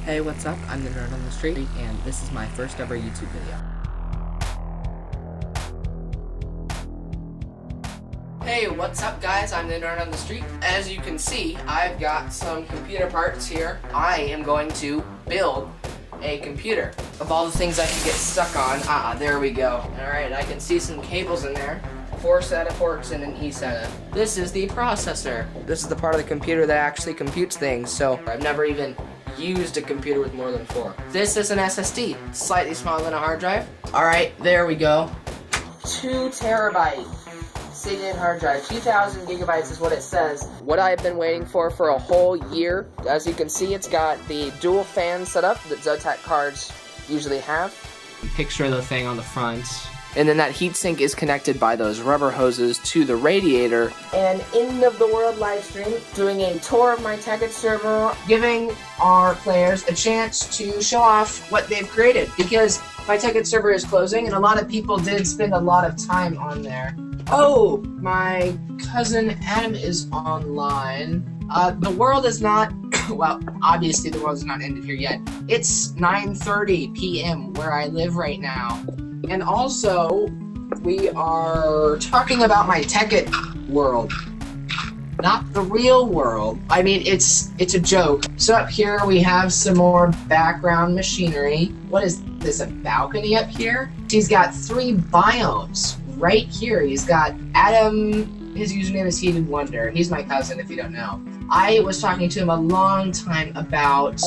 Hey, what's up? I'm the Nerd on the Street, and this is my first ever YouTube video. Hey, what's up guys? I'm the Nerd on the Street. As you can see, I've got some computer parts here. I am going to build a computer. Of all the things I can get stuck on, there we go. Alright, I can see some cables in there. 4 SATA ports and an eSATA. This is the processor. This is the part of the computer that actually computes things, so I've never even used a computer with more than 4. This is an SSD, slightly smaller than a hard drive. Alright, there we go. 2 terabyte CD hard drive. 2,000 gigabytes is what it says. What I've been waiting for a whole year. As you can see, it's got the dual fan setup that Zotac cards usually have. Picture the thing on the front. And then that heatsink is connected by those rubber hoses to the radiator. And end of the World Livestream, doing a tour of my Tekkit server, giving our players a chance to show off what they've created. Because my Tekkit server is closing, and a lot of people did spend a lot of time on there. Oh, my cousin Adam is online. The world is not, well, obviously the world is not ended here yet. It's 9:30 p.m. where I live right now. And also, we are talking about my Tekkit world, not the real world. I mean, it's a joke. So up here we have some more background machinery. What is this, a balcony up here? He's got 3 biomes right here. He's got Adam, his username is Heated Wonder. He's my cousin if you don't know. I was talking to him a long time about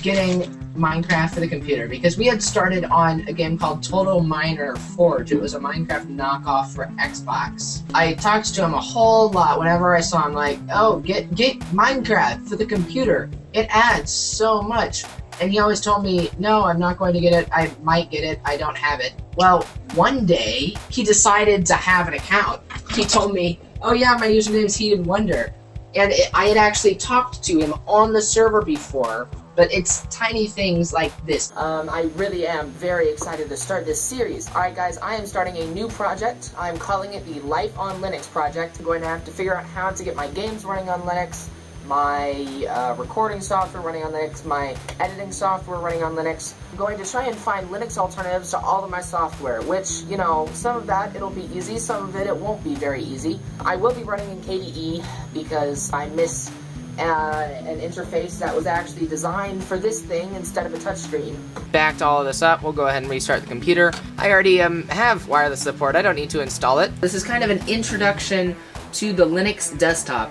getting Minecraft for the computer because we had started on a game called Total Miner Forge. It was a Minecraft knockoff for Xbox. I talked to him a whole lot whenever I saw him, like, oh, get Minecraft for the computer. It adds so much. And he always told me, no, I'm not going to get it. I might get it. I don't have it. Well, one day he decided to have an account. He told me, oh yeah, my username's Heated Wonder. And I had actually talked to him on the server before, but it's tiny things like this. I really am very excited to start this series. Alright guys, I am starting a new project. I'm calling it the Life on Linux project. I'm going to have to figure out how to get my games running on Linux, my recording software running on Linux, my editing software running on Linux. I'm going to try and find Linux alternatives to all of my software, which, you know, some of that it'll be easy, some of it won't be very easy. I will be running in KDE because I miss an interface that was actually designed for this thing instead of a touchscreen. Backed all of this up, we'll go ahead and restart the computer. I already have wireless support, I don't need to install it. This is kind of an introduction to the Linux desktop.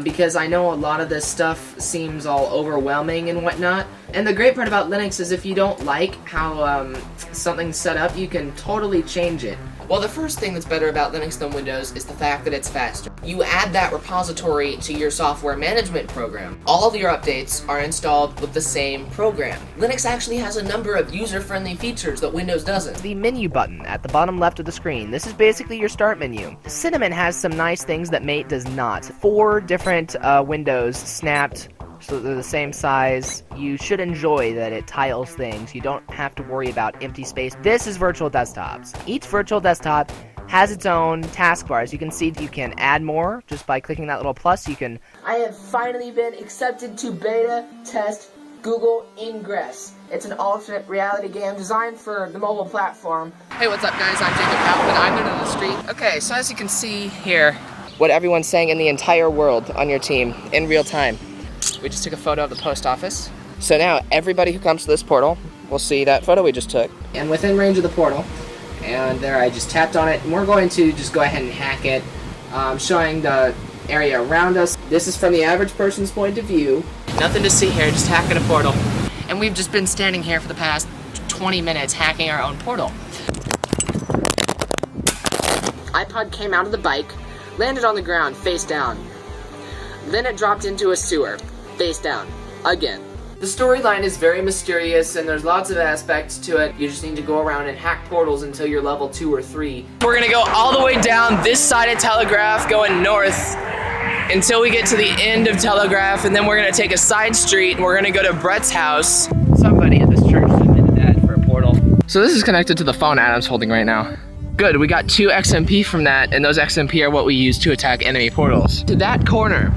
Because I know a lot of this stuff seems all overwhelming and whatnot. And the great part about Linux is if you don't like how something's set up, you can totally change it. Well, the first thing that's better about Linux than Windows is the fact that it's faster. You add that repository to your software management program. All of your updates are installed with the same program. Linux actually has a number of user-friendly features that Windows doesn't. The menu button at the bottom left of the screen. This is basically your start menu. Cinnamon has some nice things that Mate does not. 4 different windows snapped so they're the same size. You should enjoy that it tiles things. You don't have to worry about empty space. This is virtual desktops. Each virtual desktop has its own taskbars. You can see you can add more just by clicking that little plus. I have finally been accepted to beta test Google Ingress. It's an alternate reality game designed for the mobile platform. Hey, what's up guys? I'm Kauffmann. I'm Nerd on the Street. Okay, so as you can see here, what everyone's saying in the entire world on your team in real time. We just took a photo of the post office. So now everybody who comes to this portal will see that photo we just took. And within range of the portal, and there I just tapped on it, and we're going to just go ahead and hack it, showing the area around us. This is from the average person's point of view. Nothing to see here, just hacking a portal. And we've just been standing here for the past 20 minutes hacking our own portal. iPod came out of the bike, landed on the ground face down. Then it dropped into a sewer, face down, again. The storyline is very mysterious and there's lots of aspects to it. You just need to go around and hack portals until you're level 2 or 3. We're gonna go all the way down this side of Telegraph, going north, until we get to the end of Telegraph, and then we're gonna take a side street and we're gonna go to Brett's house. Somebody at this church submitted that for a portal. So this is connected to the phone Adam's holding right now. Good, we got 2 XMP from that, and those XMP are what we use to attack enemy portals. To that corner,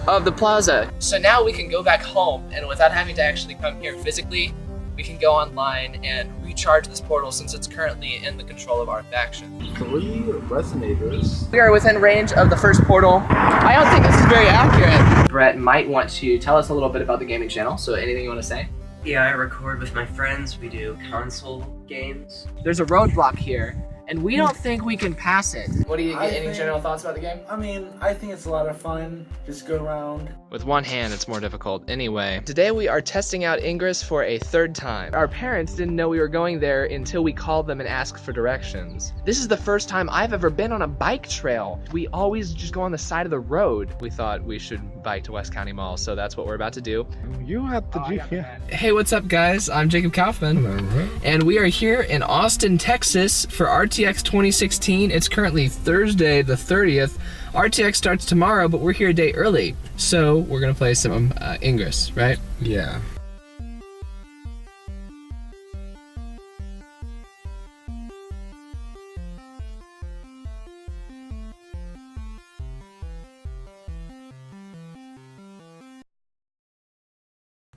of the plaza. So now we can go back home, and without having to actually come here physically, we can go online and recharge this portal since it's currently in the control of our faction. 3 resonators. We are within range of the first portal. I don't think this is very accurate. Brett might want to tell us a little bit about the gaming channel, so anything you want to say? Yeah, I record with my friends. We do console games. There's a roadblock here, and we don't think we can pass it. What do you get? Any general thoughts about the game? I mean, I think it's a lot of fun. Just go around. With one hand, it's more difficult. Anyway, today we are testing out Ingress for a 3rd time. Our parents didn't know we were going there until we called them and asked for directions. This is the first time I've ever been on a bike trail. We always just go on the side of the road. We thought we should bike to West County Mall, so that's what we're about to do. You have the GPS. Hey, what's up, guys? I'm Jacob Kauffmann, and we are here in Austin, Texas for RTX 2016. It's currently Thursday the 30th. RTX starts tomorrow, but we're here a day early, so we're gonna play some Ingress, right? Yeah.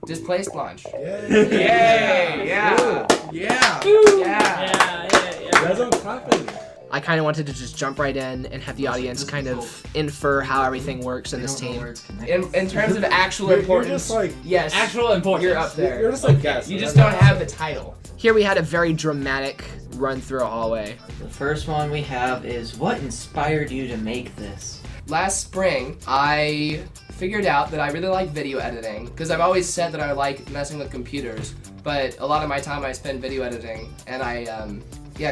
Displaced launch. Yay! Yeah! Yeah! Yeah! That's what's happening. I kind of wanted to just jump right in and have the audience kind of infer how everything works in this team. In terms of actual importance, You're just like, yes, actual importance. You're up there. You're just like, yes. You just don't have the title. Here we had a very dramatic run through a hallway. The first one we have is, what inspired you to make this? Last spring, I figured out that I really like video editing, because I've always said that I like messing with computers, but a lot of my time I spend video editing, and I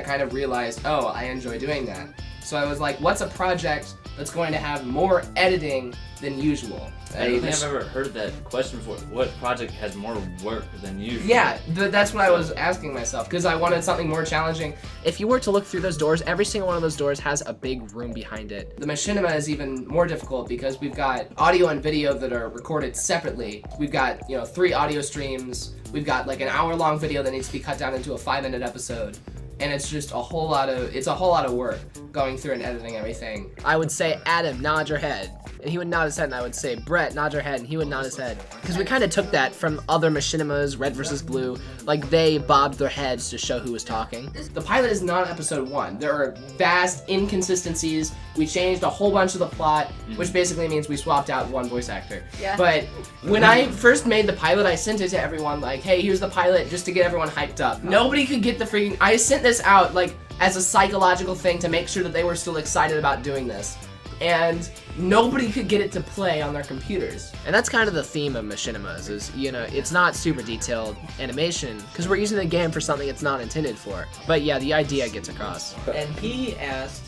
kind of realized, oh, I enjoy doing that. So I was like, what's a project that's going to have more editing than usual? I don't think I've ever heard that question before. What project has more work than usual? Yeah, that's what I was asking myself, because I wanted something more challenging. If you were to look through those doors, every single one of those doors has a big room behind it. The machinima is even more difficult because we've got audio and video that are recorded separately. We've got, 3 audio streams. We've got like an hour-long video that needs to be cut down into a 5-minute episode. And it's just a whole lot of work going through and editing everything. I would say, Adam, nod your head. And he would nod his head, and I would say, Brett, nod your head, and he would nod his head. Because we kind of took that from other machinimas, Red versus Blue, like they bobbed their heads to show who was talking. The pilot is not episode 1. There are vast inconsistencies. We changed a whole bunch of the plot, which basically means we swapped out one voice actor. Yeah. But when I first made the pilot, I sent it to everyone like, hey, here's the pilot, just to get everyone hyped up. Nobody could get the freaking, I sent this out like as a psychological thing to make sure that they were still excited about doing this. And nobody could get it to play on their computers. And that's kind of the theme of machinimas is, it's not super detailed animation because we're using the game for something it's not intended for. But yeah, the idea gets across. And he asked,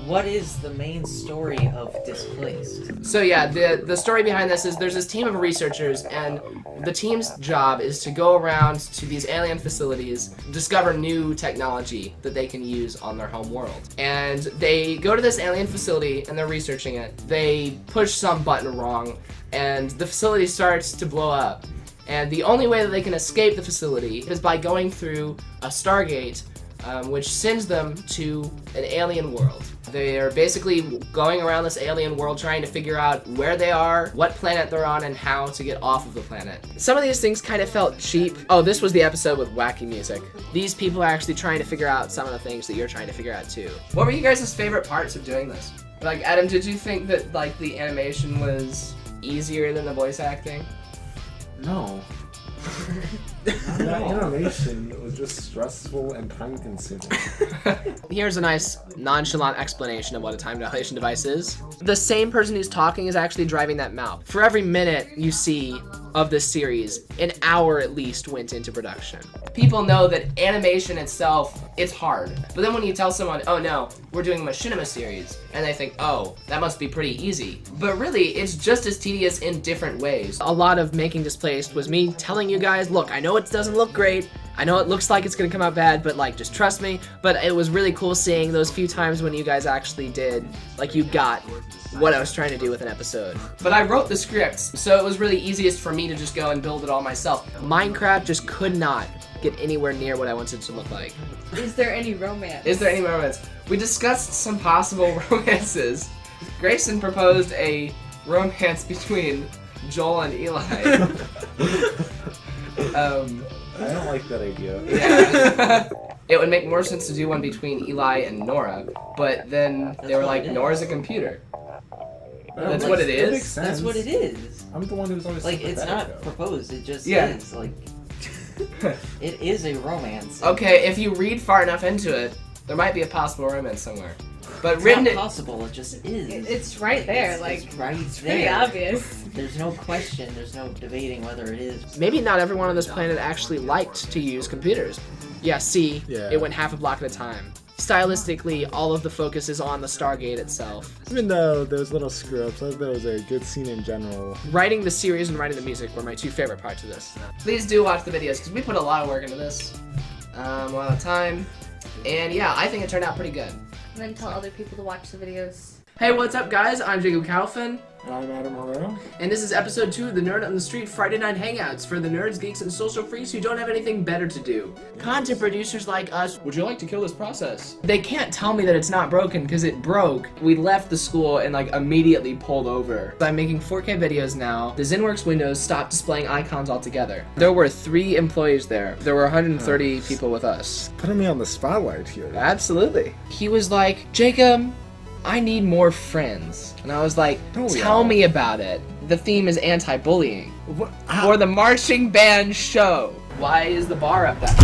what is the main story of Displaced? So yeah, the story behind this is there's this team of researchers, and the team's job is to go around to these alien facilities, discover new technology that they can use on their home world. And they go to this alien facility and they're researching it. They push some button wrong, and the facility starts to blow up. And the only way that they can escape the facility is by going through a Stargate, which sends them to an alien world. They are basically going around this alien world trying to figure out where they are, what planet they're on, and how to get off of the planet. Some of these things kind of felt cheap. Oh, this was the episode with wacky music. These people are actually trying to figure out some of the things that you're trying to figure out too. What were you guys' favorite parts of doing this? Like, Adam, did you think that the animation was easier than the voice acting? No. That animation was just stressful and time-consuming. Here's a nice nonchalant explanation of what a time dilation device is. The same person who's talking is actually driving that mouth. For every minute you see of this series, an hour at least went into production. People know that animation itself, it's hard. But then when you tell someone, oh no, we're doing a machinima series, and they think, oh, that must be pretty easy. But really, it's just as tedious in different ways. A lot of making Displaced was me telling you guys, look, I know it doesn't look great, I know it looks like it's gonna come out bad, but just trust me. But it was really cool seeing those few times when you guys actually did, you got what I was trying to do with an episode. But I wrote the scripts, so it was really easiest for me to just go and build it all myself. Minecraft just could not get anywhere near what I wanted it to look like. Is there any romance? Is there any romance? We discussed some possible romances. Grayson proposed a romance between Joel and Eli. I don't like that idea. Yeah. It would make more sense to do one between Eli and Nora, but then they were like, Nora's a computer. That's what it That makes is? sense. That's what it is. I'm the one who's always Like, it's not sympathetic, proposed, it just Yeah. is. Like, it is a romance. Okay, if you read far enough into it, there might be a possible romance somewhere. But It's written not it. possible, it just is. It's right there. Like, It's right it's there. pretty obvious. There's no question, there's no debating whether it is. Maybe not everyone on this planet actually liked to use computers. Yeah, see, Yeah. it went half a block at a time. Stylistically, all of the focus is on the Stargate itself. Even though those little screw-ups, I thought it was a good scene in general. Writing the series and writing the music were my two favorite parts of this. Please do watch the videos, because we put a lot of work into this. A lot of time. And yeah, I think it turned out pretty good. And then tell other people to watch the videos. Hey, what's up, guys? I'm Jacob Kauffmann. I'm Adam Herrera. And this is episode 2 of the Nerd on the Street Friday Night Hangouts for the nerds, geeks, and social freaks who don't have anything better to do. Content producers like us, would you like to kill this process? They can't tell me that it's not broken because it broke. We left the school and like immediately pulled over. I'm making 4K videos now. The ZenWorks windows stopped displaying icons altogether. There were 3 employees there. There were 130 people with us. Putting me on the spotlight here. Absolutely. He was like, Jacob, I need more friends. And I was like, Don't we tell all? me about it. The theme is anti-bullying. What? For the marching band show. Why is the bar up that?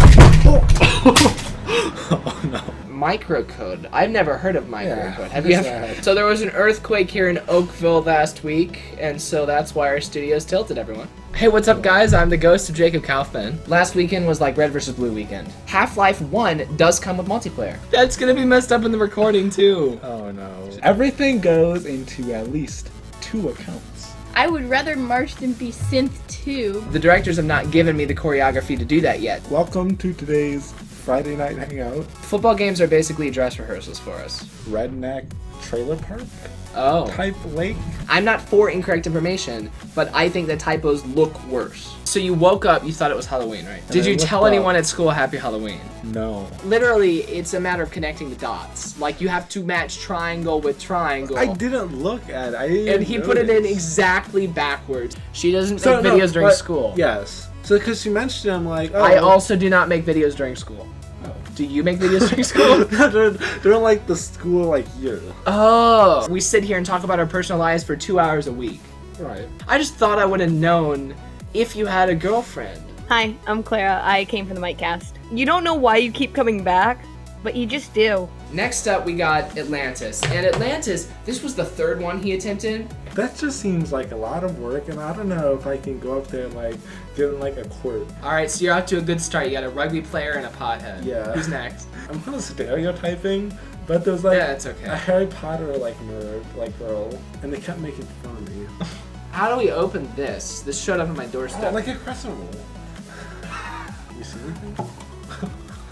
Oh no. Microcode. I've never heard of microcode. Yeah, Have you yes, ever? I have. So there was an earthquake here in Oakville last week, and so that's why our studio's tilted, everyone. Hey, what's up, guys? I'm the ghost of Jacob Kauffmann. Last weekend was like Red vs. Blue weekend. Half-Life 1 does come with multiplayer. That's gonna be messed up in the recording, too. Oh no. Everything goes into at least 2 accounts. I would rather march than be synth 2. The directors have not given me the choreography to do that yet. Welcome to today's Friday night hangout. Football games are basically dress rehearsals for us. Redneck trailer park Oh. type lake. I'm not for incorrect information, but I think that typos look worse. So you woke up, you thought it was Halloween, right? Did I you looked tell up. anyone at school Happy Halloween? No. Literally, it's a matter of connecting the dots. Like, you have to match triangle with triangle. I didn't look at it. I didn't And he put it in notice. exactly backwards. She doesn't So, make no, videos during but- school. Yes. So because you mentioned it, I'm like, oh. I also do not make videos during school. Oh. Do you make videos during school? they're like the school like year. Oh. We sit here and talk about our personal lives for 2 hours a week. Right. I just thought I would have known if you had a girlfriend. Hi, I'm Clara. I came from the Mikecast. You don't know why you keep coming back, but you just do. Next up, we got Atlantis. And Atlantis, this was the 3rd one he attempted. That just seems like a lot of work, and I don't know if I can go up there and like get in like a court. All right, so you're off to a good start. You got a rugby player and a pothead. Yeah. Who's next? I'm kind of stereotyping, but there's like Yeah, it's okay. a Harry Potter like nerd, like girl, and they kept making fun of me. How do we open this? This showed up on my doorstep. Oh, like a crescent roll. You see anything?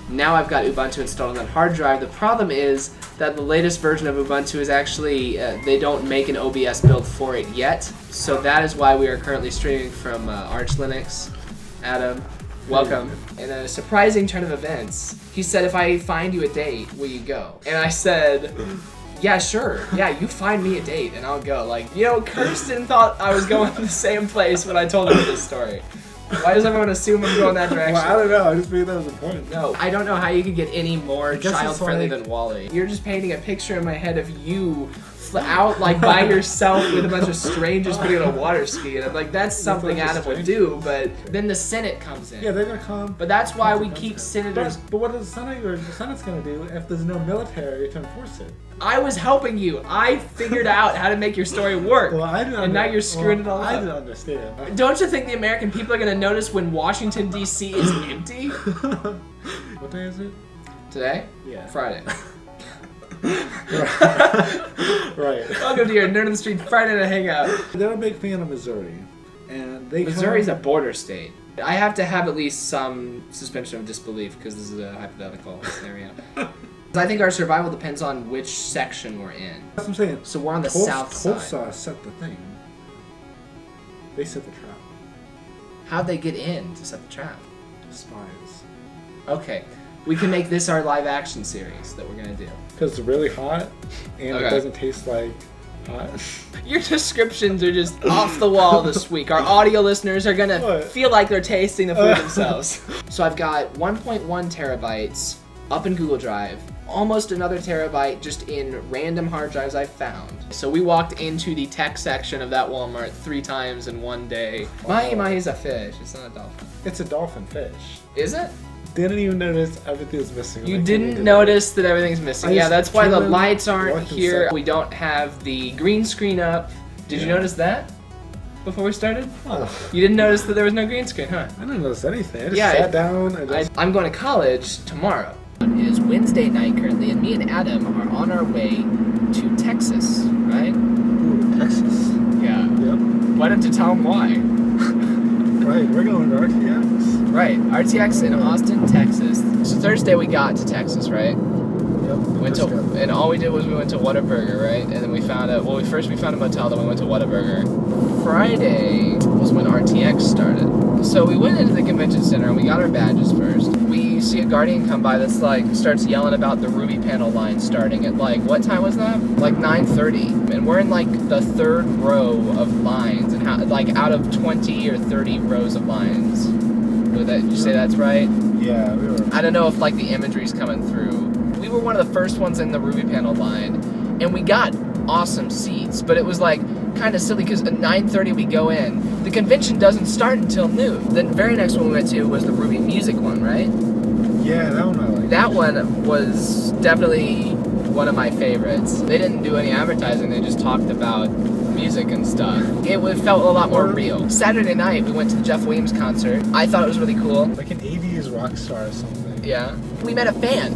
Now I've got Ubuntu installed on that hard drive. The problem is that the latest version of Ubuntu is actually, they don't make an OBS build for it yet. So that is why we are currently streaming from Arch Linux. Adam, welcome. In a surprising turn of events, he said, if I find you a date, will you go? And I said, yeah, sure. Yeah, you find me a date and I'll go. Like, you know, Kirsten thought I was going to the same place when I told her this story. Why does everyone assume I'm going that direction? Well, I don't know. I just figured that was important. No, I don't know how you could get any more guess it's child-friendly like- than Wall-E. You're just painting a picture in my head of you out like by yourself with a bunch of strangers putting on a water ski, and I'm like, that's something bunch of Adam would do, but then the Senate comes in. Yeah, they're gonna come. But that's why we keep senators. But what is the Senate's gonna do if there's no military to enforce it? I was helping you. I figured out how to make your story work. Well, I didn't. And now you're screwing it all I up. didn't understand. Don't you think the American people are gonna notice when Washington D.C. is empty? What day is it? Today? Yeah. Friday. Right. Welcome to your Nerd on the Street Friday Night Hangout. They're a big fan of Missouri, and they Missouri's a come, border state. I have to have at least some suspension of disbelief because this is a hypothetical scenario. I think our survival depends on which section we're in. That's what I'm saying. So we're on the south side. Tulsa set the thing. They set the trap. How'd they get in to set the trap? Spies. Okay, we can make this our live action series that we're gonna do. Because it's really hot, and Okay. it doesn't taste like Your descriptions are just off the wall this week. Our audio listeners are gonna What? feel like they're tasting the food themselves. So I've got 1.1 terabytes up in Google Drive, almost another terabyte just in random hard drives I've found. So we walked into the tech section of that Walmart 3 times in one day. Mahi is a fish, it's not a dolphin. It's a dolphin fish. Is it? Didn't even notice everything's missing. You Like, didn't notice that everything's missing. I Yeah, just that's why the came in, lights aren't walked here. inside. We don't have the green screen up. Did you Yeah. notice that before we started? Oh, You didn't notice that there was no green screen, huh? I didn't notice anything. I just Yeah, sat down. I'm going to college tomorrow. It is Wednesday night currently, and me and Adam are on our way to Texas, right? Ooh, Texas. Yeah. Yep. Why don't you tell them why? Right, we're going to RTX. Right, RTX in Austin, Texas. So Thursday we got to Texas, right? Yep. Went to, and all we did was we went to Whataburger, right? And then we found out, well, first we found a motel, then we went to Whataburger. Friday was when RTX started. So we went into the convention center and we got our badges first. We see a Guardian come by that's like, starts yelling about the Ruby panel line starting at like, what time was that? Like 9:30. And we're in like the 3rd row of lines, and how, like out of 20 or 30 rows of lines. Did you say that's right? Yeah, we were. I don't know if like the imagery's coming through. We were one of the first ones in the Ruby panel line, and we got awesome seats, but it was like kind of silly because at 9:30 we go in. The convention doesn't start until noon. The very next one we went to was the Ruby music one, right? Yeah, that one I like. That one was definitely one of my favorites. They didn't do any advertising, they just talked about music and stuff. It felt a lot more real. Saturday night we went to the Jeff Williams concert. I thought it was really cool. Like an 80s rock star or something. Yeah. We met a fan.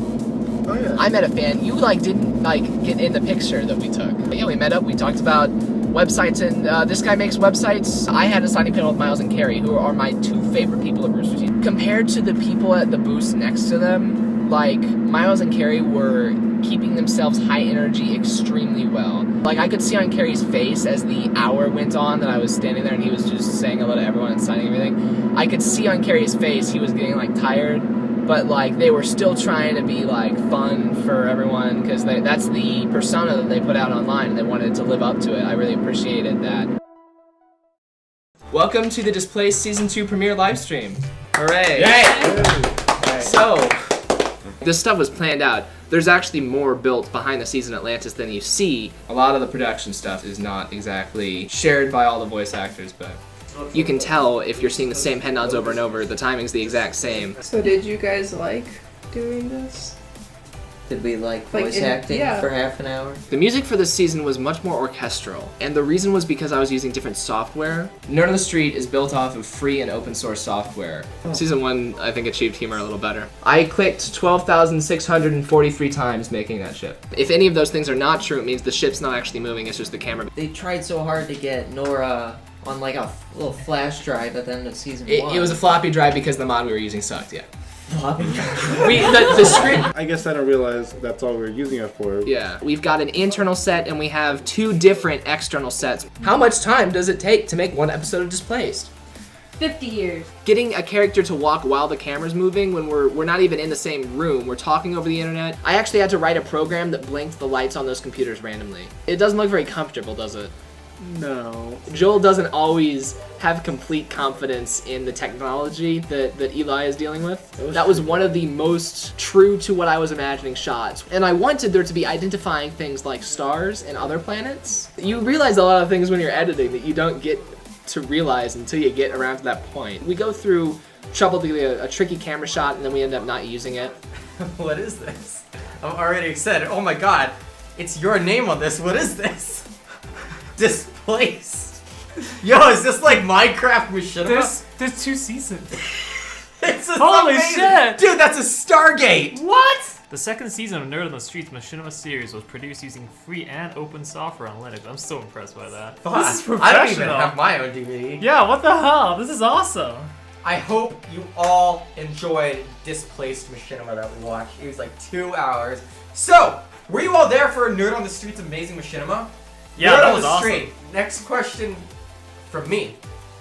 Oh yeah. I met a fan. You like didn't like get in the picture that we took. But yeah, we met up. We talked about websites, and this guy makes websites. I had a signing panel with Miles and Carrie, who are my 2 favorite people at Rooster Teeth. Compared to the people at the booths next to them, like Miles and Carrie were keeping themselves high energy extremely well. Like I could see on Carrie's face as the hour went on that I was standing there and he was just saying hello to everyone and signing everything. I could see on Carrie's face he was getting like tired. But like they were still trying to be like fun for everyone because that's the persona that they put out online and they wanted to live up to it. I really appreciated that. Welcome to the Displaced Season 2 premiere livestream. Hooray! Hey. So, this stuff was planned out. There's actually more built behind the scenes in Atlantis than you see. A lot of the production stuff is not exactly shared by all the voice actors, but you can tell if you're seeing the same head nods over and over, the timing's the exact same. So did you guys like doing this? Did we like Like voice in- acting yeah. for half an hour? The music for this season was much more orchestral, and the reason was because I was using different software. Nerd on the Street is built off of free and open source software. Season 1, I think, achieved humor a little better. I clicked 12,643 times making that ship. If any of those things are not true, it means the ship's not actually moving, it's just the camera. They tried so hard to get Nora on like a little flash drive at the end of season 1. It was a floppy drive because the mod we were using sucked, yeah. floppy drive. The script. I guess I didn't realize that's all we were using it for. Yeah, we've got an internal set and we have 2 different external sets. How much time does it take to make one episode of Displaced? 50 years. Getting a character to walk while the camera's moving when we're not even in the same room, we're talking over the internet. I actually had to write a program that blinked the lights on those computers randomly. It doesn't look very comfortable, does it? No. Joel doesn't always have complete confidence in the technology that Eli is dealing with. That was one of the most true to what I was imagining shots. And I wanted there to be identifying things like stars and other planets. You realize a lot of things when you're editing that you don't get to realize until you get around to that point. We go through trouble to get a tricky camera shot and then we end up not using it. What is this? I'm already excited. Oh my god. It's your name on this. What is this? Displaced. Yo, is this like Minecraft Machinima? There's 2 seasons. This is Holy amazing. shit! Dude, that's a Stargate! What? The second season of Nerd on the Street's Machinima series was produced using free and open software on Linux. I'm so impressed by that. This is I don't even professional. have my own DVD. Yeah, what the hell? This is awesome. I hope you all enjoyed Displaced Machinima that we watched. It was like 2 hours. So, were you all there for Nerd on the Street's amazing Machinima? Yeah, Nerd that on was the awesome. Street. Next question from me.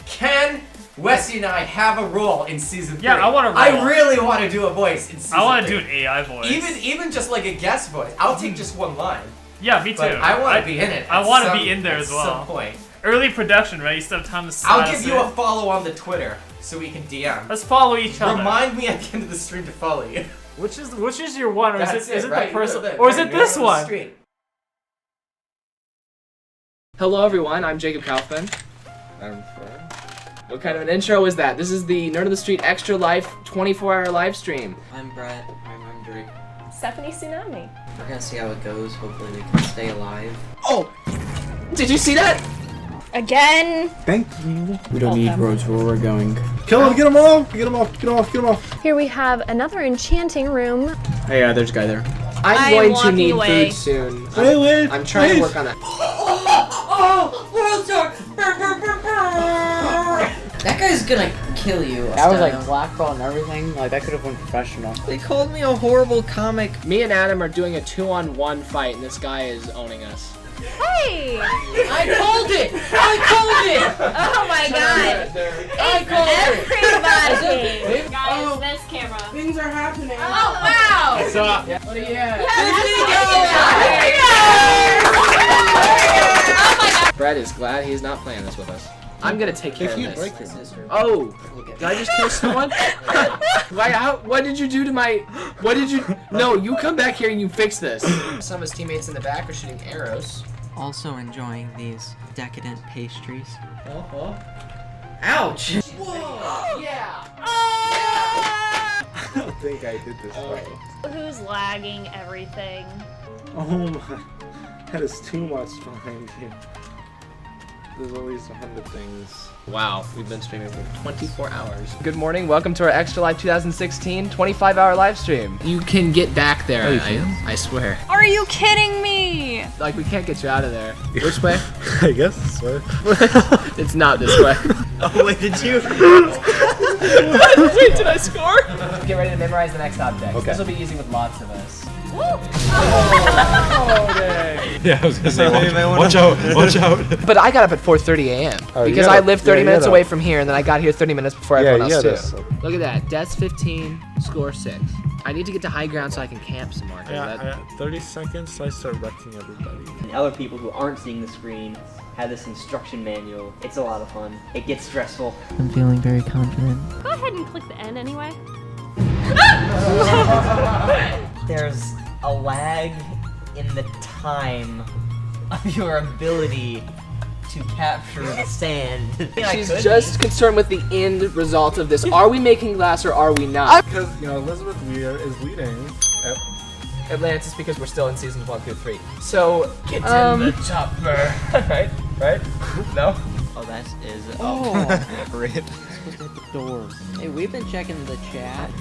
Can Wesley and I have a role in season 3? Yeah, I want a role. I really want to do a voice in season 3. I want to do an AI voice. Even just like a guest voice. I'll take just one line. Yeah, me too. But I want to be in it. I at want to some- be in there at as well. Some point. Early production, right? You still have time to slide I'll us give you in. a follow on the Twitter so we can DM. Let's follow each other. Remind me at the end of the stream to follow you. Which is your one, or That's is it right? the person, You know, or is it right, this you're on the one? stream. Hello everyone, I'm Jacob Kauffmann. I'm fine. What kind of an intro is that? This is the Nerd on the Street Extra Life 24-hour live stream. I'm Brett. I'm Drake. Stephanie Tsunami. We're gonna see how it goes. Hopefully we can stay alive. Oh! Did you see that? Again. Thank you. We don't need roads where we're going. Kill him, get him off! Get him off, get him off, get him off! Here we have another enchanting room. Hey, there's a guy there. I'm am going to walking need away. food soon. Wait, I'm trying to work on that. Oh! World Star! That guy's gonna kill you. I was like black belt and everything. Like I could have went professional. They called me a horrible comic. Me and Adam are doing a 2-on-1 fight, and this guy is owning us. Hey. I called it! I called it! Oh my god. I called it! Everybody. Guys, this camera. Things are happening. Oh wow. What's up? What do you have? Brett is glad he's not playing this with us. I'm gonna take care of If you this. break it. Oh, did I just kill someone? Why? What did you do to my? What did you? No, you come back here and you fix this. Some of his teammates in the back are shooting arrows. Also enjoying these decadent pastries. Ouch! Yeah. I don't think I did this right. Who's lagging everything? Oh my. That is too much behind you. There's at least 100 things. Wow, we've been streaming for 24 hours. Good morning, welcome to our Extra Life 2016 25-hour live stream. You can get back there, I swear. Are you kidding me? Like, we can't get you out of there. Which way? I guess this way. It's not this way. Oh wait, did you? Wait, did I score? Get ready to memorize the next object. Okay. This will be easy with lots of us. Yeah, I was gonna say, watch out, watch out. But I got up at 4:30 a.m. Oh, you because got I up- live 30 yeah, you minutes got away up. from here, and then I got here 30 minutes before Yeah, everyone else yeah, too. Look at that, deaths 15, score 6. I need to get to high ground so I can camp some more. 'cause that- 30 seconds, so I start wrecking everybody. And other people who aren't seeing the screen have this instruction manual. It's a lot of fun. It gets stressful. I'm feeling very confident. Go ahead and click the N anyway. There's a lag in the time of your ability to capture the sand. She's just concerned with the end result of this. Are we making glass or are we not? Because, Elizabeth Weir is leading. Atlantis, because we're still in seasons 1 through 3. So, get in the chopper. right? No? Oh, that is. Oh. Rip. Door. Hey, we've been checking the chat.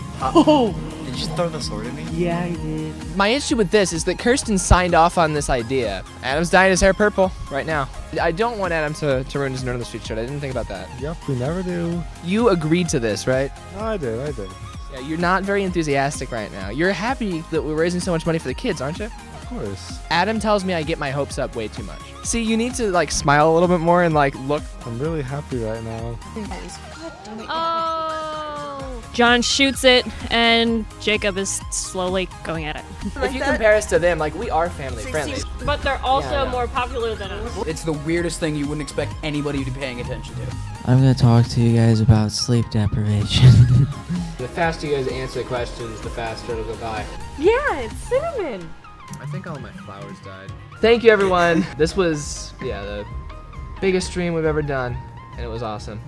Did you throw the sword at me? Yeah, I did. My issue with this is that Kirsten signed off on this idea. Adam's dyeing his hair purple right now. I don't want Adam to ruin his Nerd on the Street shirt. I didn't think about that. Yep, we never do. You agreed to this, right? No, I did. Yeah, you're not very enthusiastic right now. You're happy that we're raising so much money for the kids, aren't you? Of course. Adam tells me I get my hopes up way too much. See, you need to like smile a little bit more and like look. I'm really happy right now. Oh. John shoots it, and Jacob is slowly going at it. If you compare us to them, like we are family friendly. But they're also Yeah, I know. more popular than us. It's the weirdest thing you wouldn't expect anybody to be paying attention to. I'm gonna talk to you guys about sleep deprivation. The faster you guys answer questions, the faster it'll go by. Yeah, it's cinnamon. I think all my flowers died. Thank you, everyone. This was, the biggest stream we've ever done, and it was awesome.